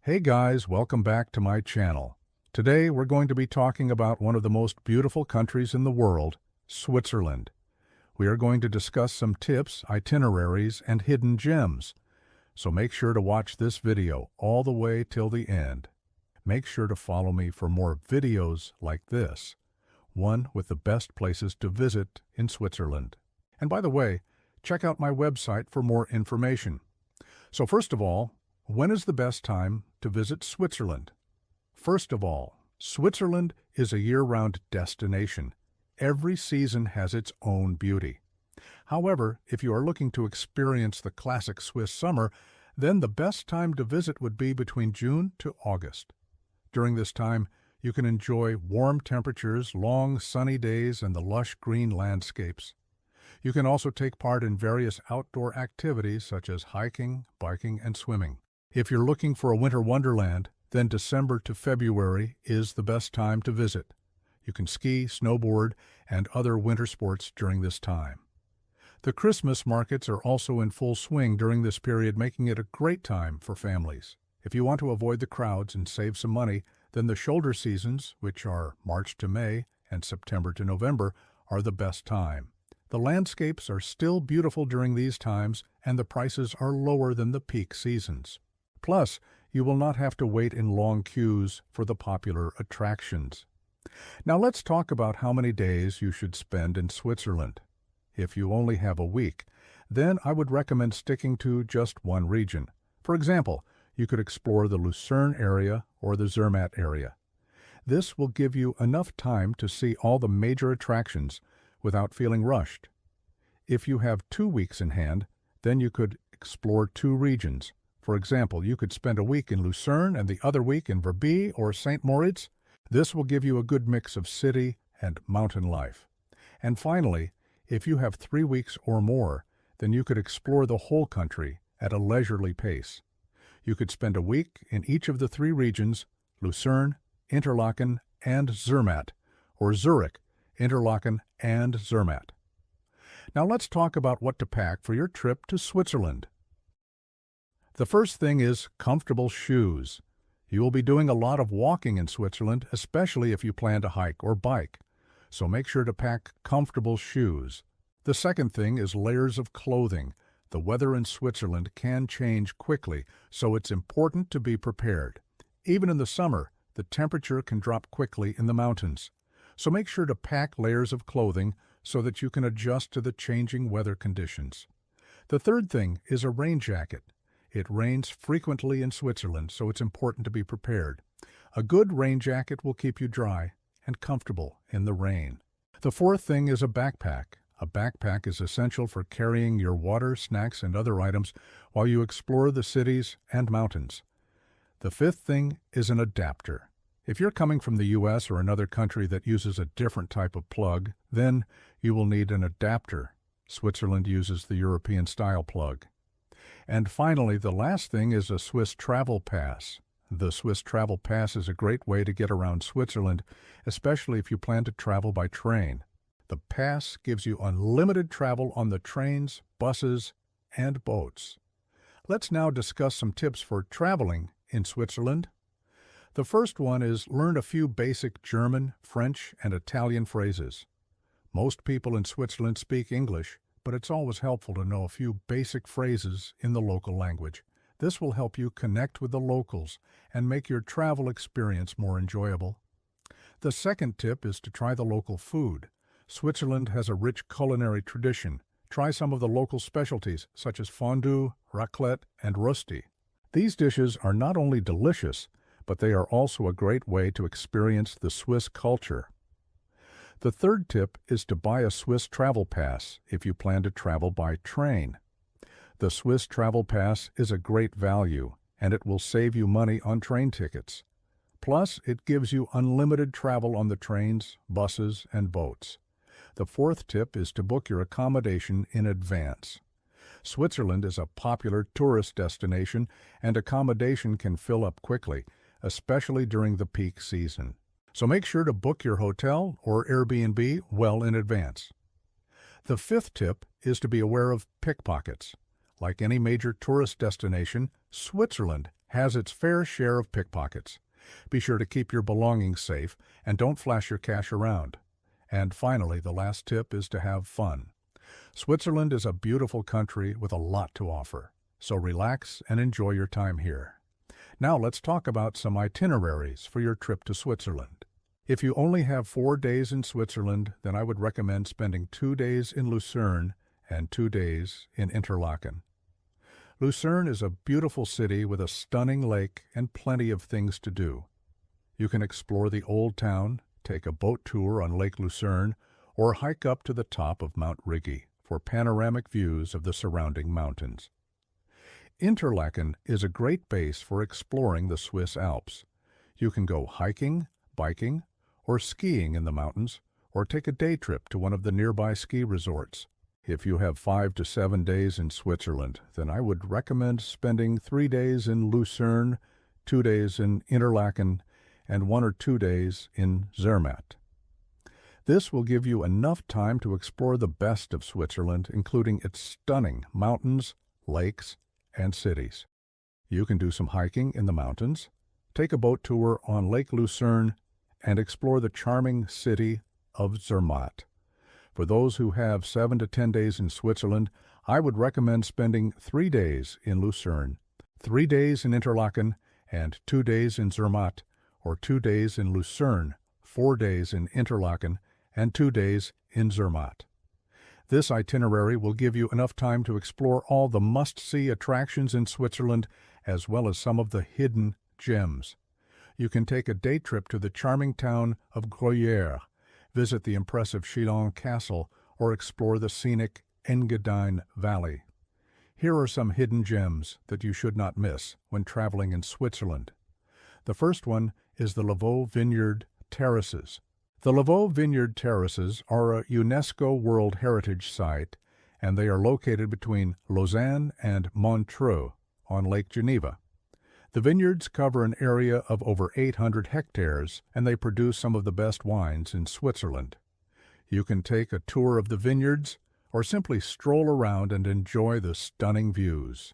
Hey guys, welcome back to my channel. Today we're going to be talking about one of the most beautiful countries in the world, Switzerland. We are going to discuss some tips, itineraries, and hidden gems. So make sure to watch this video all the way till the end. Make sure to follow me for more videos like this, one with the best places to visit in Switzerland. And by the way, check out my website for more information. So first of all, when is the best time to visit Switzerland? First of all, Switzerland is a year-round destination. Every season has its own beauty. However, if you are looking to experience the classic Swiss summer, then the best time to visit would be between June to August. During this time, you can enjoy warm temperatures, long sunny days, and the lush green landscapes. You can also take part in various outdoor activities such as hiking, biking, and swimming. If you're looking for a winter wonderland, then December to February is the best time to visit. You can ski, snowboard, and other winter sports during this time. The Christmas markets are also in full swing during this period, making it a great time for families. If you want to avoid the crowds and save some money, then the shoulder seasons, which are March to May and September to November, are the best time. The landscapes are still beautiful during these times, and the prices are lower than the peak seasons. Plus, you will not have to wait in long queues for the popular attractions. Now let's talk about how many days you should spend in Switzerland. If you only have a week, then I would recommend sticking to just one region. For example, you could explore the Lucerne area or the Zermatt area. This will give you enough time to see all the major attractions without feeling rushed. If you have 2 weeks in hand, then you could explore 2 regions. For example, you could spend a week in Lucerne and the other week in Verbier or St. Moritz. This will give you a good mix of city and mountain life. And finally, if you have 3 weeks or more, then you could explore the whole country at a leisurely pace. You could spend a week in each of the 3 regions, Lucerne, Interlaken, and Zermatt, or Zurich, Interlaken, and Zermatt. Now let's talk about what to pack for your trip to Switzerland. The first thing is comfortable shoes. You will be doing a lot of walking in Switzerland, especially if you plan to hike or bike. So make sure to pack comfortable shoes. The second thing is layers of clothing. The weather in Switzerland can change quickly, so it's important to be prepared. Even in the summer, the temperature can drop quickly in the mountains. So make sure to pack layers of clothing so that you can adjust to the changing weather conditions. The third thing is a rain jacket. It rains frequently in Switzerland, so it's important to be prepared. A good rain jacket will keep you dry and comfortable in the rain. The fourth thing is a backpack. A backpack is essential for carrying your water, snacks, and other items while you explore the cities and mountains. The fifth thing is an adapter. If you're coming from the US or another country that uses a different type of plug, then you will need an adapter. Switzerland uses the European-style plug. And finally, the last thing is a Swiss travel pass. The Swiss travel pass is a great way to get around Switzerland, especially if you plan to travel by train. The pass gives you unlimited travel on the trains, buses, and boats. Let's now discuss some tips for traveling in Switzerland. The first one is learn a few basic German, French, and Italian phrases. Most people in Switzerland speak English, but it's always helpful to know a few basic phrases in the local language. This will help you connect with the locals and make your travel experience more enjoyable. The second tip is to try the local food. Switzerland has a rich culinary tradition. Try some of the local specialties such as fondue, raclette, and rösti. These dishes are not only delicious, but they are also a great way to experience the Swiss culture. The third tip is to buy a Swiss travel pass if you plan to travel by train. The Swiss travel pass is a great value, and it will save you money on train tickets. Plus, it gives you unlimited travel on the trains, buses, and boats. The fourth tip is to book your accommodation in advance. Switzerland is a popular tourist destination, and accommodation can fill up quickly, especially during the peak season. So make sure to book your hotel or Airbnb well in advance. The fifth tip is to be aware of pickpockets. Like any major tourist destination, Switzerland has its fair share of pickpockets. Be sure to keep your belongings safe and don't flash your cash around. And finally, the last tip is to have fun. Switzerland is a beautiful country with a lot to offer, so relax and enjoy your time here. Now let's talk about some itineraries for your trip to Switzerland. If you only have 4 days in Switzerland, then I would recommend spending 2 days in Lucerne and 2 days in Interlaken. Lucerne is a beautiful city with a stunning lake and plenty of things to do. You can explore the old town, take a boat tour on Lake Lucerne, or hike up to the top of Mount Rigi for panoramic views of the surrounding mountains. Interlaken is a great base for exploring the Swiss Alps. You can go hiking, biking, or skiing in the mountains, or take a day trip to one of the nearby ski resorts. If you have 5 to 7 days in Switzerland, then I would recommend spending 3 days in Lucerne, 2 days in Interlaken, and 1 or 2 days in Zermatt. This will give you enough time to explore the best of Switzerland, including its stunning mountains, lakes, and cities. You can do some hiking in the mountains, take a boat tour on Lake Lucerne, and explore the charming city of Zermatt. For those who have 7 to 10 days in Switzerland, I would recommend spending 3 days in Lucerne, 3 days in Interlaken, and 2 days in Zermatt, or 2 days in Lucerne, 4 days in Interlaken, and 2 days in Zermatt. This itinerary will give you enough time to explore all the must-see attractions in Switzerland, as well as some of the hidden gems. You can take a day trip to the charming town of Gruyère, visit the impressive Chillon Castle, or explore the scenic Engadine Valley. Here are some hidden gems that you should not miss when traveling in Switzerland. The first one is the Lavaux Vineyard Terraces. The Lavaux Vineyard Terraces are a UNESCO World Heritage Site, and they are located between Lausanne and Montreux on Lake Geneva. The vineyards cover an area of over 800 hectares, and they produce some of the best wines in Switzerland. You can take a tour of the vineyards, or simply stroll around and enjoy the stunning views.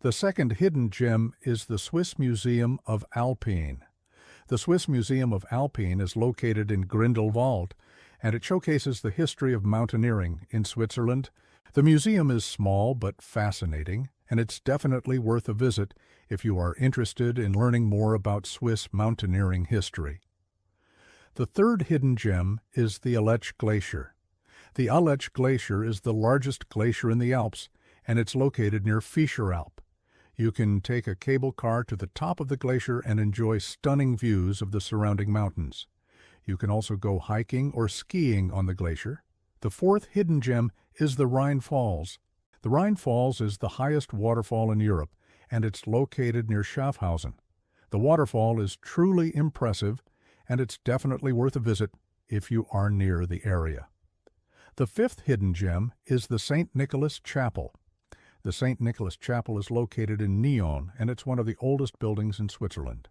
The second hidden gem is the Swiss Museum of Alpine. The Swiss Museum of Alpine is located in Grindelwald, and it showcases the history of mountaineering in Switzerland. The museum is small but fascinating, and it's definitely worth a visit if you are interested in learning more about Swiss mountaineering history. The third hidden gem is the Aletsch Glacier. The Aletsch Glacier is the largest glacier in the Alps, and it's located near Fischeralp. You can take a cable car to the top of the glacier and enjoy stunning views of the surrounding mountains. You can also go hiking or skiing on the glacier. The fourth hidden gem is the Rhine Falls. The Rhine Falls is the highest waterfall in Europe, and it's located near Schaffhausen. The waterfall is truly impressive, and it's definitely worth a visit if you are near the area. The fifth hidden gem is the St. Nicholas Chapel. The St. Nicholas Chapel is located in Nyon, and it's one of the oldest buildings in Switzerland.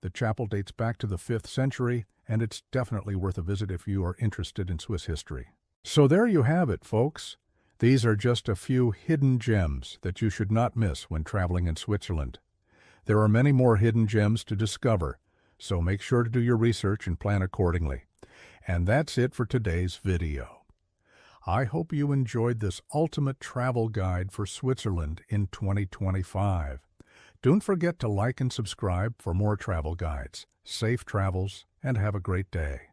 The chapel dates back to the 5th century, and it's definitely worth a visit if you are interested in Swiss history. So there you have it, folks. These are just a few hidden gems that you should not miss when traveling in Switzerland. There are many more hidden gems to discover, so make sure to do your research and plan accordingly. And that's it for today's video. I hope you enjoyed this ultimate travel guide for Switzerland in 2025. Don't forget to like and subscribe for more travel guides. Safe travels, and have a great day.